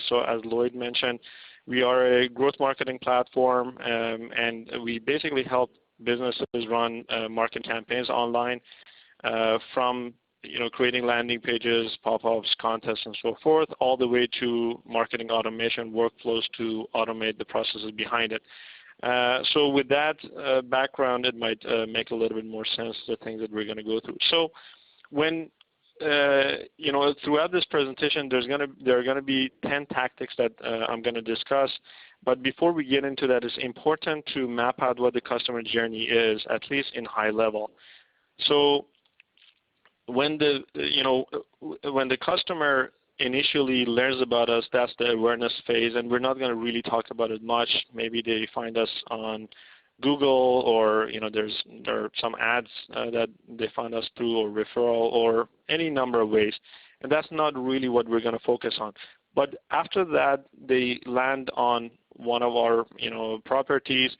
So as Lloyd mentioned, we are a growth marketing platform, and we basically help businesses run market campaigns online, from creating landing pages, pop-ups, contests, and so forth, all the way to marketing automation workflows to automate the processes behind it. So with that background, it might make a little bit more sense, the things that we're going to go through. So when throughout this presentation, there are going to be 10 tactics that I'm going to discuss. But before we get into that, it's important to map out what the customer journey is, at least in high level. So when the customer initially learns about us, that's the awareness phase, and we're not going to really talk about it much. Maybe they find us on Google, or there are some ads that they find us through, or referral, or any number of ways, and that's not really what we're going to focus on. But after that, they land on one of our properties,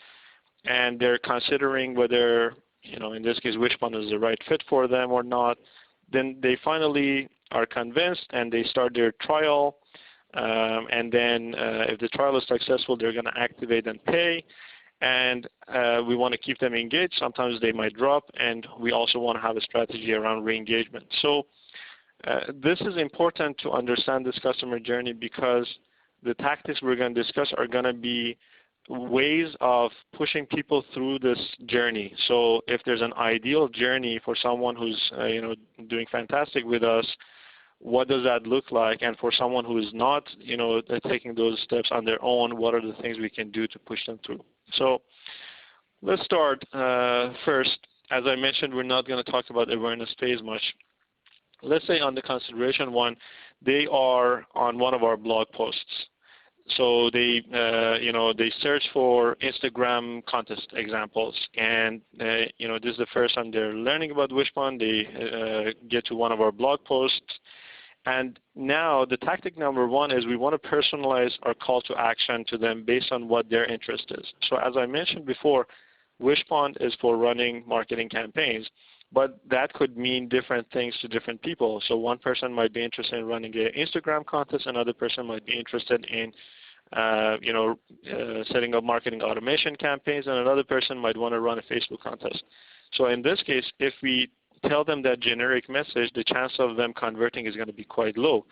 and they're considering whether in this case Wishpond is the right fit for them or not. Then they finally are convinced, and they start their trial, and then if the trial is successful, they're going to activate and pay. And we want to keep them engaged. Sometimes they might drop, and we also want to have a strategy around re-engagement. So this is important to understand this customer journey, because the tactics we're going to discuss are going to be ways of pushing people through this journey. So if there's an ideal journey for someone who's doing fantastic with us, what does that look like? And for someone who is not taking those steps on their own, what are the things we can do to push them through? So let's start first. As I mentioned, we're not going to talk about awareness phase much. Let's say on the consideration one, they are on one of our blog posts. So they search for Instagram contest examples, and this is the first time they're learning about Wishpond. They get to one of our blog posts, and now the tactic number one is we want to personalize our call to action to them based on what their interest is. So as I mentioned before, Wishpond is for running marketing campaigns, but that could mean different things to different people. So one person might be interested in running an Instagram contest, another person might be interested in setting up marketing automation campaigns, and another person might want to run a Facebook contest. So in this case, if we tell them that generic message, the chance of them converting is going to be quite low.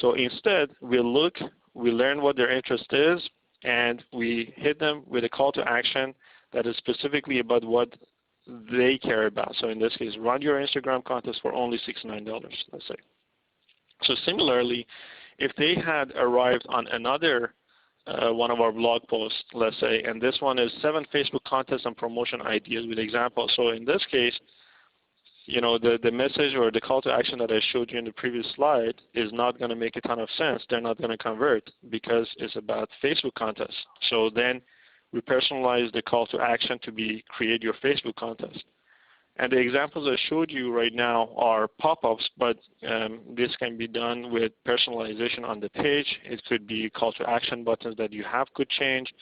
So instead, we learn what their interest is, and we hit them with a call to action that is specifically about what they care about. So in this case, run your Instagram contest for only $69, let's say. So similarly, if they had arrived on another one of our blog posts, let's say, and this one is 7 Facebook contests and promotion ideas with examples. So in this case, the message or the call to action that I showed you in the previous slide is not going to make a ton of sense. They're not going to convert because it's about Facebook contests. So then we personalize the call to action to be create your Facebook contest. And the examples I showed you right now are pop-ups, but this can be done with personalization on the page. It could be call to action buttons that you have could change.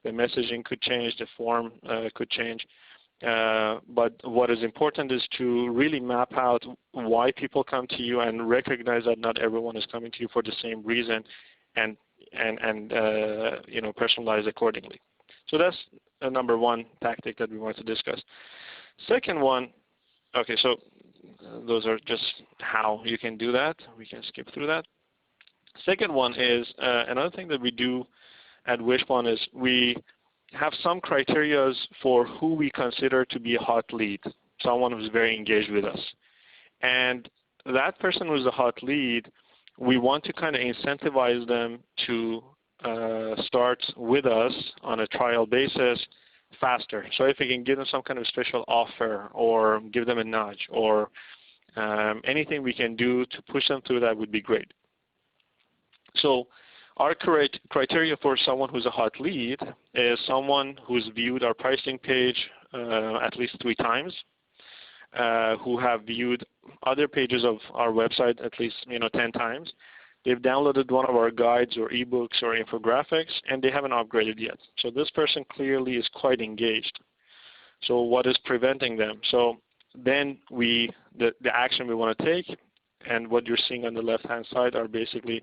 The messaging could change. The form could change. But what is important is to really map out why people come to you and recognize that not everyone is coming to you for the same reason, and personalize accordingly. So that's a number one tactic that we want to discuss. Second one, okay, so those are just how you can do that. We can skip through that. Second one is another thing that we do at Wishpond is we have some criteria for who we consider to be a hot lead, someone who's very engaged with us. And that person who's a hot lead, we want to kind of incentivize them to start with us on a trial basis faster. So if we can give them some kind of special offer or give them a nudge or anything we can do to push them through that would be great. So our criteria for someone who's a hot lead is someone who's viewed our pricing page at least 3 times, who have viewed other pages of our website at least 10 times. They've downloaded one of our guides or ebooks or infographics, and they haven't upgraded yet. So this person clearly is quite engaged. So what is preventing them? So then the action we want to take, and what you're seeing on the left-hand side are basically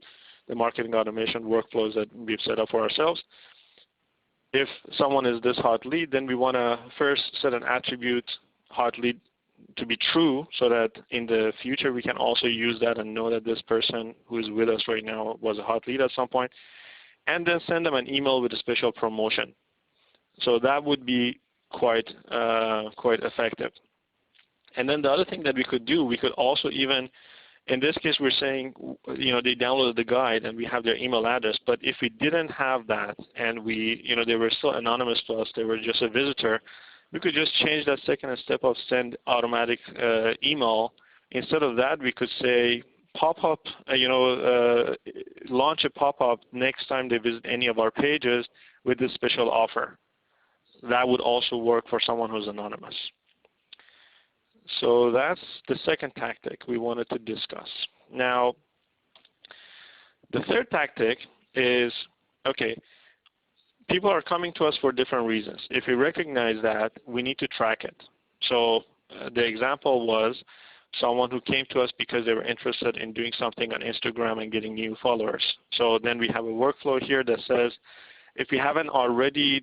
the marketing automation workflows that we've set up for ourselves. If someone is this hot lead, then we want to first set an attribute hot lead to be true, so that in the future we can also use that and know that this person who is with us right now was a hot lead at some point, and then send them an email with a special promotion. So that would be quite effective. And then the other thing that we could do, we could also even, in this case we're saying, they downloaded the guide and we have their email address, but if we didn't have that and they were still anonymous to us, they were just a visitor, we could just change that second step of send automatic email. Instead of that, we could say pop-up, launch a pop-up next time they visit any of our pages with this special offer. That would also work for someone who's anonymous. So that's the second tactic we wanted to discuss. Now, the third tactic is, okay, people are coming to us for different reasons. If we recognize that, we need to track it. So the example was someone who came to us because they were interested in doing something on Instagram and getting new followers. So then we have a workflow here that says, if we haven't already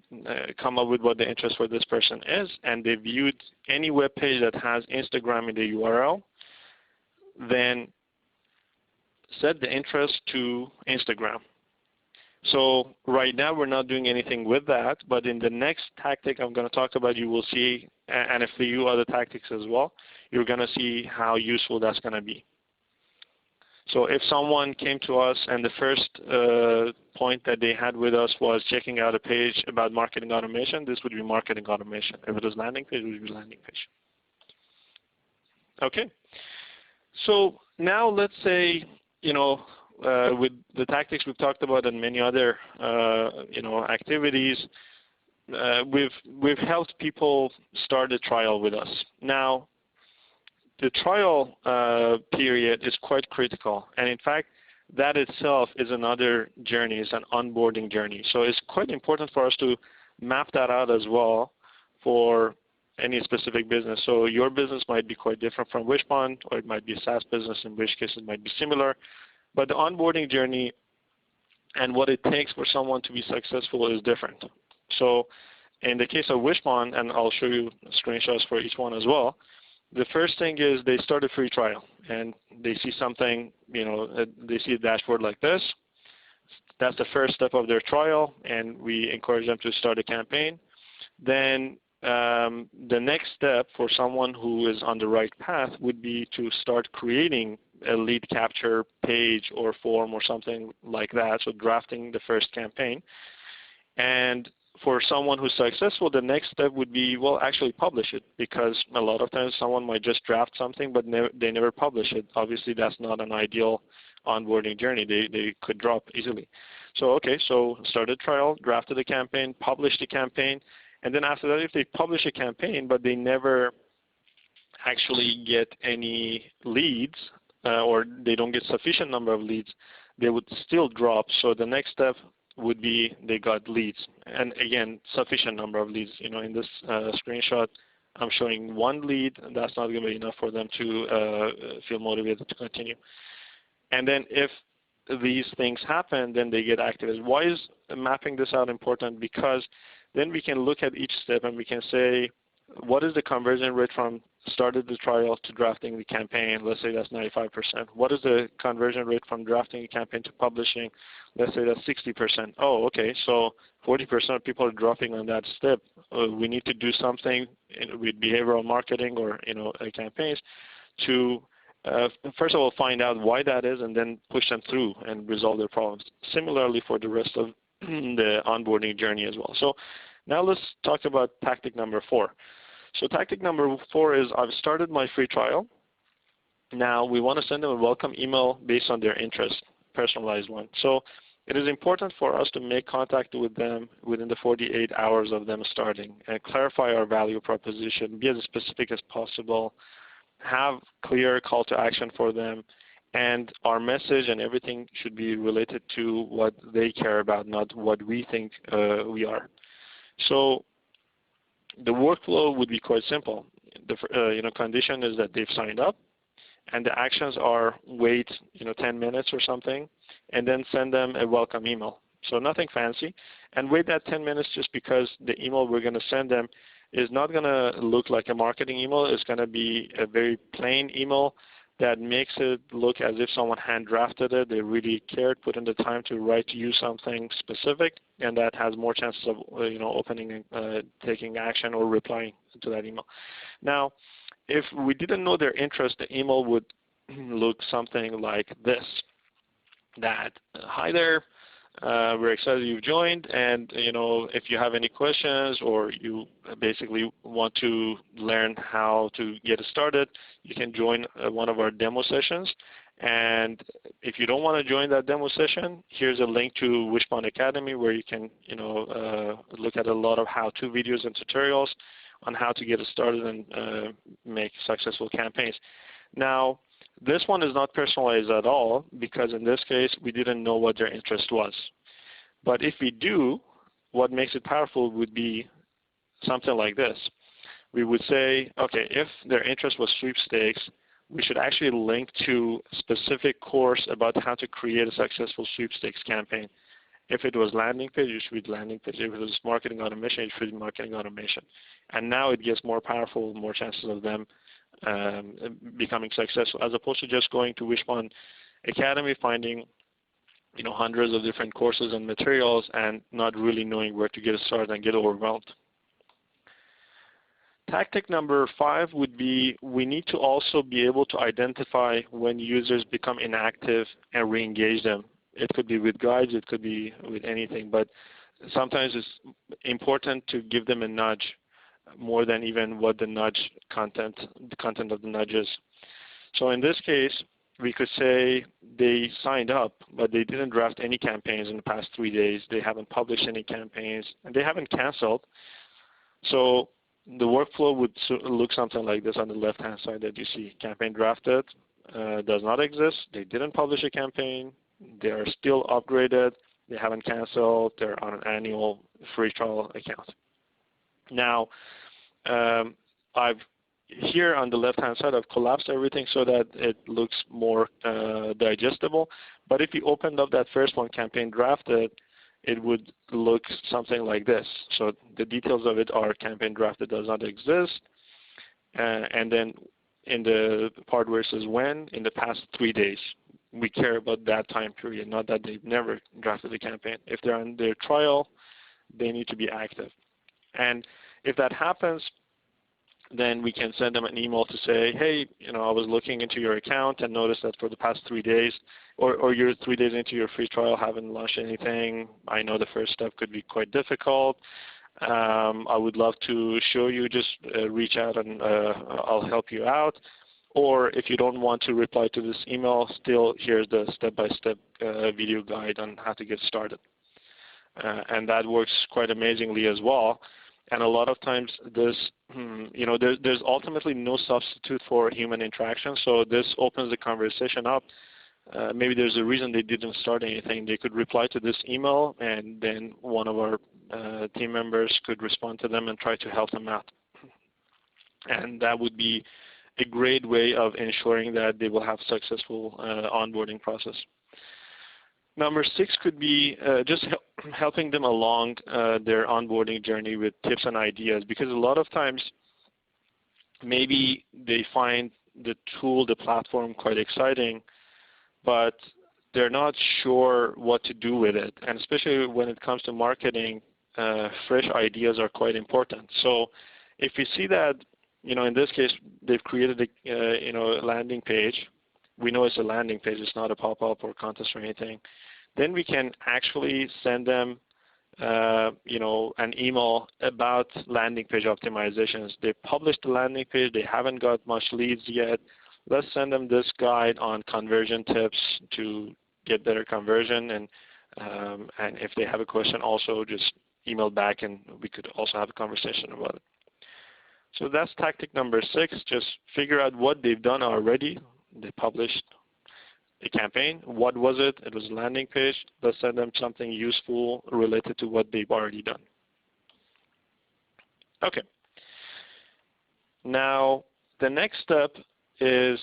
come up with what the interest for this person is, and they viewed any web page that has Instagram in the URL, then set the interest to Instagram. So right now we're not doing anything with that, but in the next tactic I'm going to talk about, you will see, and a few other tactics as well, you're going to see how useful that's going to be. So if someone came to us and the first point that they had with us was checking out a page about marketing automation, this would be marketing automation. If it was landing page, it would be landing page. Okay. So now let's say, with the tactics we've talked about and many other, activities, we've helped people start a trial with us. Now, the trial period is quite critical, and in fact, that itself is another journey. It's an onboarding journey. So it's quite important for us to map that out as well for any specific business. So your business might be quite different from Wishpond, or it might be a SaaS business, in which case it might be similar. But the onboarding journey and what it takes for someone to be successful is different. So in the case of Wishpond, and I'll show you screenshots for each one as well, the first thing is they start a free trial, and they see something, they see a dashboard like this. That's the first step of their trial, and we encourage them to start a campaign. Then the next step for someone who is on the right path would be to start creating a lead capture page or form or something like that, so drafting the first campaign. And for someone who's successful, the next step would be, well, actually publish it, because a lot of times someone might just draft something, but they never publish it. Obviously, that's not an ideal onboarding journey. They could drop easily. So, okay, so start a trial, drafted a campaign, published the campaign, and then after that, if they publish a campaign, but they never actually get any leads, or they don't get sufficient number of leads, they would still drop. So the next step would be they got leads, and again, sufficient number of leads. In this screenshot, I'm showing one lead, and that's not going to be enough for them to feel motivated to continue. And then if these things happen, then they get activated. Why is mapping this out important? Because then we can look at each step and we can say, what is the conversion rate from started the trial to drafting the campaign? Let's say that's 95%. What is the conversion rate from drafting a campaign to publishing? Let's say that's 60%. Oh, okay, so 40% of people are dropping on that step. We need to do something with behavioral marketing or campaigns to first of all find out why that is, and then push them through and resolve their problems. Similarly for the rest of the onboarding journey as well. So now let's talk about tactic number 4. So tactic number 4 is, I've started my free trial. Now we want to send them a welcome email based on their interest, personalized one. So it is important for us to make contact with them within the 48 hours of them starting and clarify our value proposition, be as specific as possible, have clear call to action for them, and our message and everything should be related to what they care about, not what we think we are. So the workflow would be quite simple. The condition is that they've signed up, and the actions are wait 10 minutes or something, and then send them a welcome email. So nothing fancy, and wait that 10 minutes just because the email we're going to send them is not going to look like a marketing email. It's going to be a very plain email that makes it look as if someone hand drafted it. They really cared, put in the time to write you something specific, and that has more chances of opening and taking action or replying to that email. Now, if we didn't know their interest, the email would look something like this: that, hi there, we're excited you've joined, and if you have any questions or you basically want to learn how to get started, you can join one of our demo sessions. And if you don't want to join that demo session, here's a link to Wishbone Academy where you can look at a lot of how-to videos and tutorials on how to get started and make successful campaigns. Now, this one is not personalized at all because in this case we didn't know what their interest was. But if we do, what makes it powerful would be something like this. We would say, okay, if their interest was sweepstakes, we should actually link to a specific course about how to create a successful sweepstakes campaign. If it was landing page, it should be landing page. If it was marketing automation, it should be marketing automation. And now it gets more powerful, more chances of them becoming successful, as opposed to just going to Wishbone Academy, finding hundreds of different courses and materials and not really knowing where to get started and get overwhelmed. Tactic number 5 would be we need to also be able to identify when users become inactive and re-engage them. It could be with guides, it could be with anything, but sometimes it's important to give them a nudge more than even what the content of the nudge is. So in this case, we could say they signed up, but they didn't draft any campaigns in the past 3 days. They haven't published any campaigns, and they haven't canceled. So the workflow would look something like this on the left-hand side that you see. Campaign drafted, does not exist. They didn't publish a campaign. They are still upgraded. They haven't canceled. They're on an annual free trial account. Now, here on the left-hand side, I've collapsed everything so that it looks more digestible. But if you opened up that first one, campaign drafted, it would look something like this. So the details of it are campaign drafted does not exist. And then in the part where it says when, in the past 3 days. We care about that time period, not that they've never drafted a campaign. If they're on their trial, they need to be active. And if that happens, then we can send them an email to say, hey, I was looking into your account and noticed that for the past 3 days, or you're 3 days into your free trial, haven't launched anything. I know the first step could be quite difficult. I would love to show you, just reach out and I'll help you out. Or if you don't want to reply to this email, still here's the step-by-step video guide on how to get started. And that works quite amazingly as well. And a lot of times this, there's ultimately no substitute for human interaction. So this opens the conversation up. Maybe there's a reason they didn't start anything. They could reply to this email, and then one of our team members could respond to them and try to help them out. And that would be a great way of ensuring that they will have successful onboarding process. Number 6 could be just helping them along their onboarding journey with tips and ideas, because a lot of times maybe they find the tool, the platform quite exciting, but they're not sure what to do with it. And especially when it comes to marketing, fresh ideas are quite important. So if we see that, in this case, they've created a landing page. We know it's a landing page. It's not a pop-up or contest or anything. Then we can actually send them, an email about landing page optimizations. They published the landing page. They haven't got much leads yet. Let's send them this guide on conversion tips to get better conversion. And if they have a question, also just email back, and we could also have a conversation about it. So that's tactic number 6. Just figure out what they've done already. They published a campaign. What was it? It was a landing page. Let's send them something useful related to what they've already done. Okay. Now, the next step is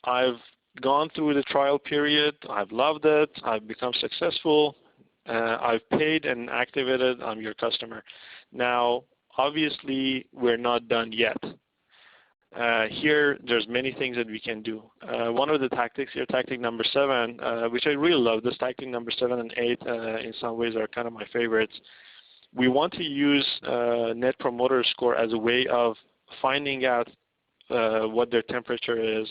I've gone through the trial period. I've loved it. I've become successful. I've paid and activated. I'm your customer. Now, obviously, we're not done yet. Here, there's many things that we can do. One of the tactics here, tactic number 7, which I really love, this tactic number 7 and 8 in some ways are kind of my favorites. We want to use Net Promoter Score as a way of finding out what their temperature is.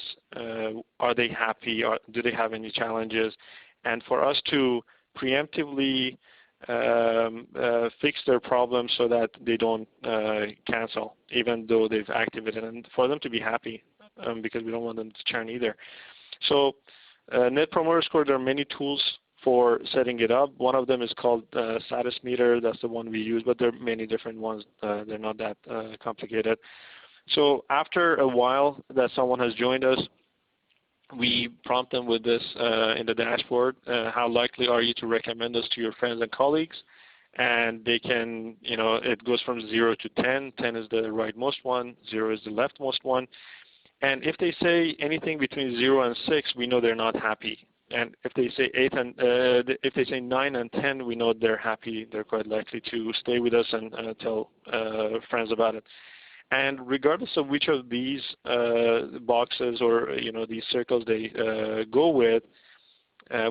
Are they happy? Do they have any challenges? And for us to preemptively fix their problems so that they don't cancel, even though they've activated, and for them to be happy, because we don't want them to churn either. So Net Promoter Score, there are many tools for setting it up. One of them is called Status Meter. That's the one we use, but there are many different ones. They're not that complicated. So after a while that someone has joined us, we prompt them with this in the dashboard. How likely are you to recommend us to your friends and colleagues? And they can, it goes from 0 to 10. 10 is the rightmost one. 0 is the leftmost one. And if they say anything between 0 and 6, we know they're not happy. And if they say 8 and if they say 9 and 10, we know they're happy. They're quite likely to stay with us and tell friends about it. And regardless of which of these boxes or these circles they go with,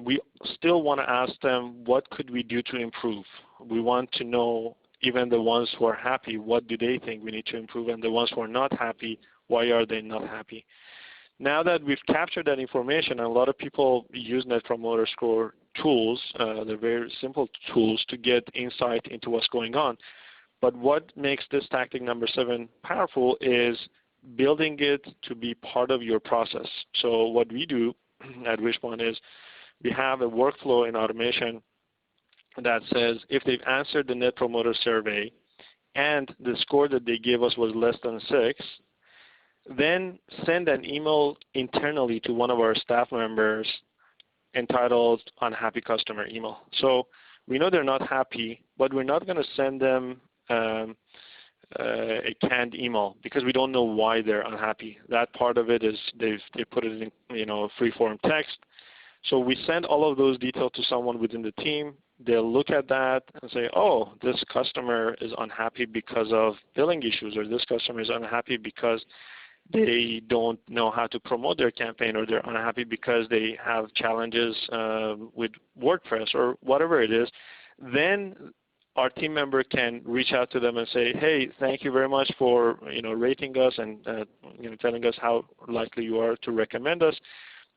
we still want to ask them, what could we do to improve? We want to know, even the ones who are happy, what do they think we need to improve? And the ones who are not happy, why are they not happy? Now that we've captured that information, and a lot of people use Net Promoter Score tools, they're very simple tools to get insight into what's going on. But what makes this tactic number 7 powerful is building it to be part of your process. So what we do at Wishbone is we have a workflow in automation that says if they've answered the Net Promoter Survey and the score that they gave us was less than 6, then send an email internally to one of our staff members entitled Unhappy Customer Email. So we know they're not happy, but we're not going to send them a canned email because we don't know why they're unhappy. That part of it is they put it in free form text. So we send all of those details to someone within the team. They'll look at that and say, oh, this customer is unhappy because of billing issues, or this customer is unhappy because they don't know how to promote their campaign, or they're unhappy because they have challenges with WordPress or whatever it is. Then our team member can reach out to them and say, hey, thank you very much for rating us and telling us how likely you are to recommend us.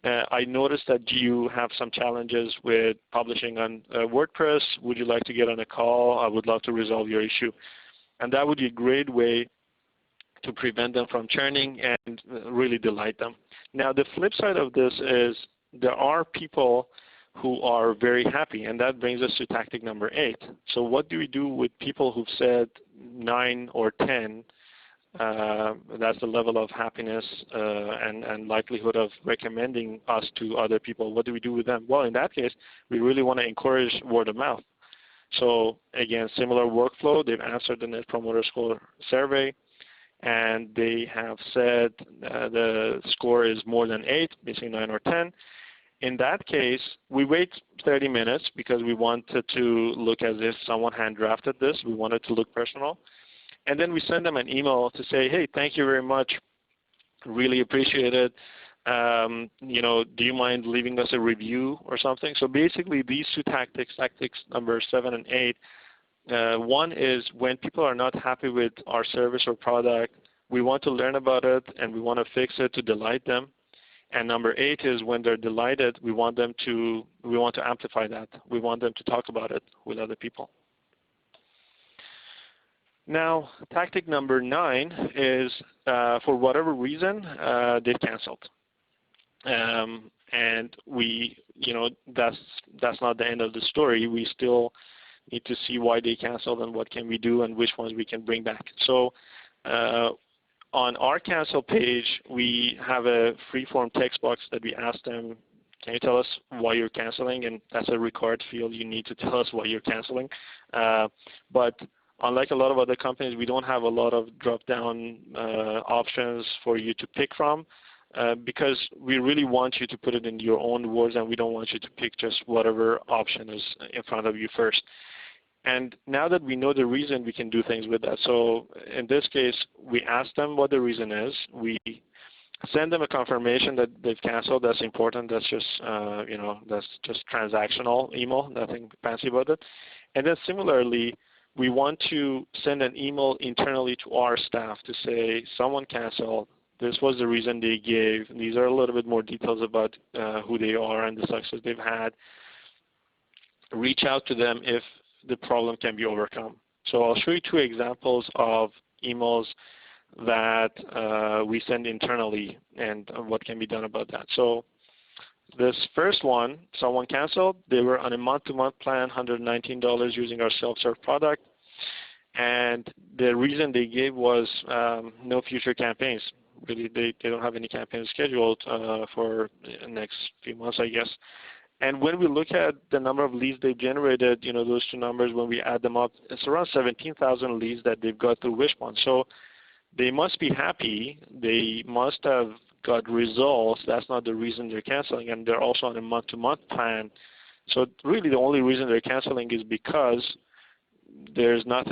I noticed that you have some challenges with publishing on WordPress. Would you like to get on a call? I would love to resolve your issue. And that would be a great way to prevent them from churning and really delight them. Now, the flip side of this is there are people who are very happy, and that brings us to tactic number 8. So what do we do with people who've said 9 or 10? That's the level of happiness and likelihood of recommending us to other people. What do we do with them? Well, in that case, we really want to encourage word of mouth. So again, similar workflow. They've answered the Net Promoter Score survey, and they have said the score is more than 8, basically 9 or 10. In that case, we wait 30 minutes because we wanted to look as if someone hand drafted this. We want it to look personal. And then we send them an email to say, hey, thank you very much. Really appreciate it. Do you mind leaving us a review or something? So basically, these two tactics number 7 and 8, one is when people are not happy with our service or product, we want to learn about it and we want to fix it to delight them. And number 8 is when they're delighted, we want to amplify that. We want them to talk about it with other people. Now, tactic number 9 is for whatever reason they've canceled, and that's not the end of the story. We still need to see why they canceled and what can we do and which ones we can bring back. So on our cancel page, we have a free-form text box that we ask them, can you tell us why you're canceling? And that's a required field. You need to tell us why you're canceling. But unlike a lot of other companies, we don't have a lot of drop-down options for you to pick from. because we really want you to put it in your own words, and we don't want you to pick just whatever option is in front of you first. And now that we know the reason, we can do things with that. So in this case, we ask them what the reason is. We send them a confirmation that they've canceled. That's important. That's just that's just transactional email. Nothing fancy about it. And then similarly, we want to send an email internally to our staff to say someone canceled. This was the reason they gave. These are a little bit more details about who they are and the success they've had. Reach out to them if the problem can be overcome. So I'll show you two examples of emails that we send internally and what can be done about that. So this first one, someone canceled. They were on a month-to-month plan, $119 using our self-serve product. And the reason they gave was no future campaigns. Really, they don't have any campaigns scheduled for the next few months, I guess. And when we look at the number of leads they've generated, those two numbers, when we add them up, it's around 17,000 leads that they've got through Wishpond. So they must be happy. They must have got results. That's not the reason they're canceling. And they're also on a month-to-month plan. So really the only reason they're canceling is because there's no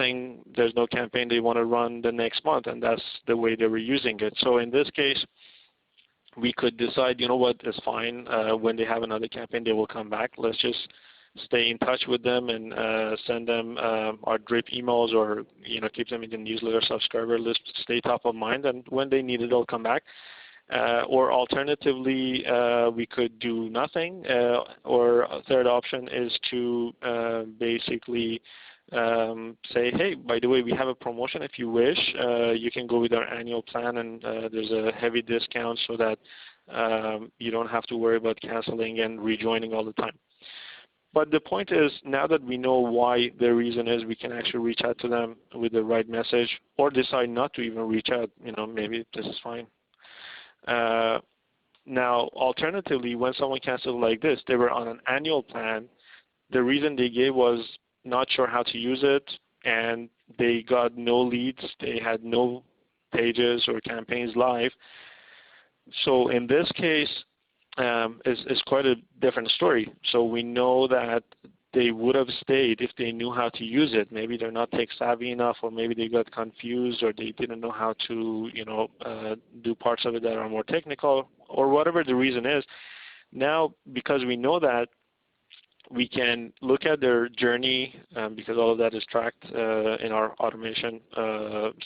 campaign they want to run the next month, and that's the way they were using it. So in this case, we could decide, what is fine. When they have another campaign, they will come back. Let's just stay in touch with them and send them our drip emails, or keep them in the newsletter subscriber list, stay top of mind, and when they need it, they'll come back. Or alternatively, we could do nothing. Or a third option is to basically say, hey, by the way, we have a promotion. If you wish, you can go with our annual plan, and there's a heavy discount so that you don't have to worry about canceling and rejoining all the time. But the point is, now that we know why the reason is, we can actually reach out to them with the right message, or decide not to even reach out. Maybe this is fine. Now, alternatively, when someone canceled like this, they were on an annual plan. The reason they gave was not sure how to use it, and they got no leads. They had no pages or campaigns live. So in this case, it's quite a different story. So we know that they would have stayed if they knew how to use it. Maybe they're not tech savvy enough, or maybe they got confused, or they didn't know how to do parts of it that are more technical, or whatever the reason is. Now, because we know that, we can look at their journey, because all of that is tracked in our automation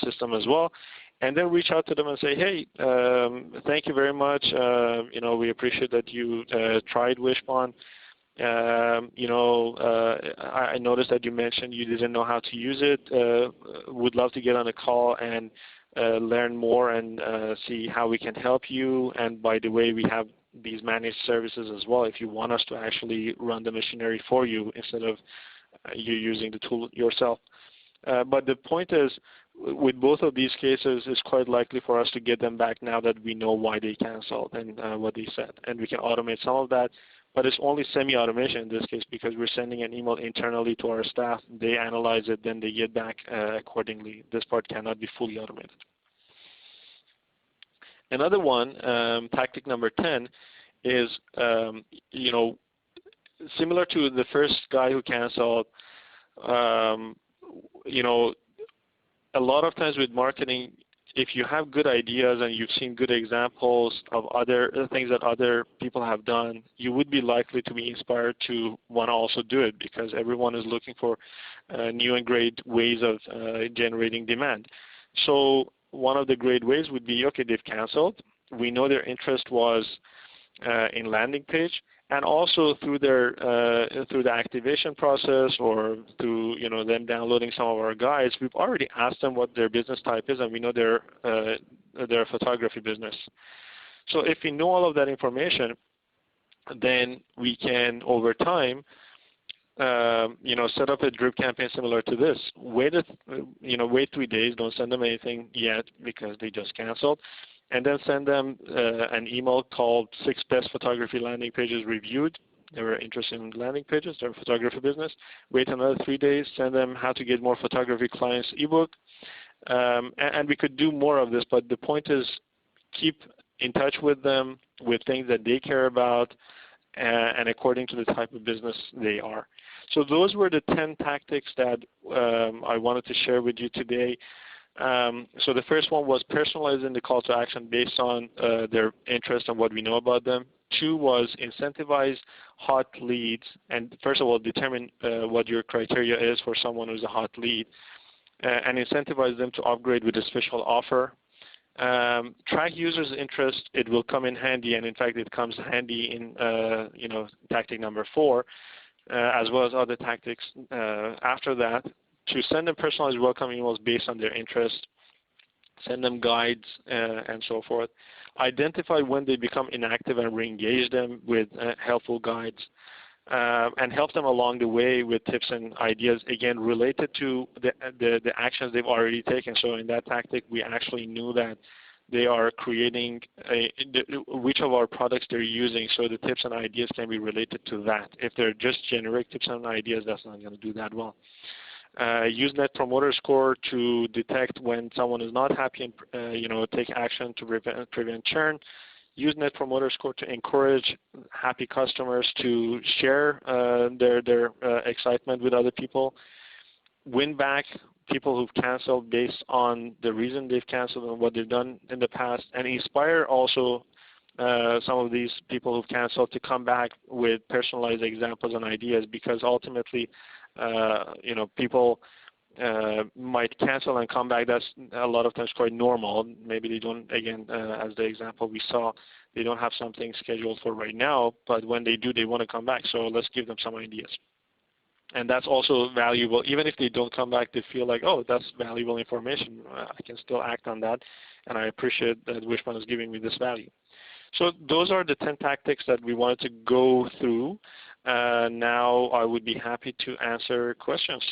system as well, and then reach out to them and say, hey, thank you very much. We appreciate that you tried Wishpond. I noticed that you mentioned you didn't know how to use it. Would love to get on a call and learn more and see how we can help you. And by the way, we have these managed services as well if you want us to actually run the machinery for you instead of you using the tool yourself. But the point is, with both of these cases, it's quite likely for us to get them back now that we know why they canceled and what they said. And we can automate some of that, but it's only semi-automation in this case, because we're sending an email internally to our staff. They analyze it, then they get back accordingly. This part cannot be fully automated. Another one, tactic number 10, is similar to the first guy who canceled. A lot of times with marketing, if you have good ideas and you've seen good examples of other things that other people have done, you would be likely to be inspired to want to also do it, because everyone is looking for new and great ways of generating demand. So one of the great ways would be, okay, they've canceled. We know their interest was in landing page, and also through their through the activation process, or through them downloading some of our guides, we've already asked them what their business type is, and we know they're a photography business. So if we know all of that information, then we can over time set up a drip campaign similar to this. Wait 3 days, don't send them anything yet because they just canceled, and then send them an email called 6 Best Photography Landing Pages Reviewed. They were interested in landing pages, they're a photography business. Wait another 3 days, send them How to Get More Photography Clients ebook. And we could do more of this, but the point is keep in touch with them with things that they care about and according to the type of business they are. So those were the 10 tactics that I wanted to share with you today. So the first one was personalizing the call to action based on their interest and what we know about them. 2 was incentivize hot leads, and first of all, determine what your criteria is for someone who's a hot lead, and incentivize them to upgrade with a special offer. Track users' interest. It will come in handy, and in fact, it comes handy in tactic number 4, as well as other tactics after that. To send them personalized welcome emails based on their interest, send them guides and so forth. Identify when they become inactive and re-engage them with helpful guides, and help them along the way with tips and ideas, again, related to the actions they've already taken. So in that tactic, we actually knew that they are creating which of our products they're using, so the tips and ideas can be related to that. If they're just generic tips and ideas, that's not going to do that well. Use Net Promoter Score to detect when someone is not happy and take action to prevent churn. Use Net Promoter Score to encourage happy customers to share their excitement with other people. Win back people who've canceled based on the reason they've canceled and what they've done in the past, and inspire also some of these people who've canceled to come back with personalized examples and ideas, because ultimately people might cancel and come back. That's a lot of times quite normal. Maybe they don't, again, as the example we saw, they don't have something scheduled for right now, but when they do, they want to come back. So let's give them some ideas. And that's also valuable. Even if they don't come back, they feel like, oh, that's valuable information. I can still act on that, and I appreciate that Wishpond is giving me this value. So those are the 10 tactics that we wanted to go through. Now I would be happy to answer questions.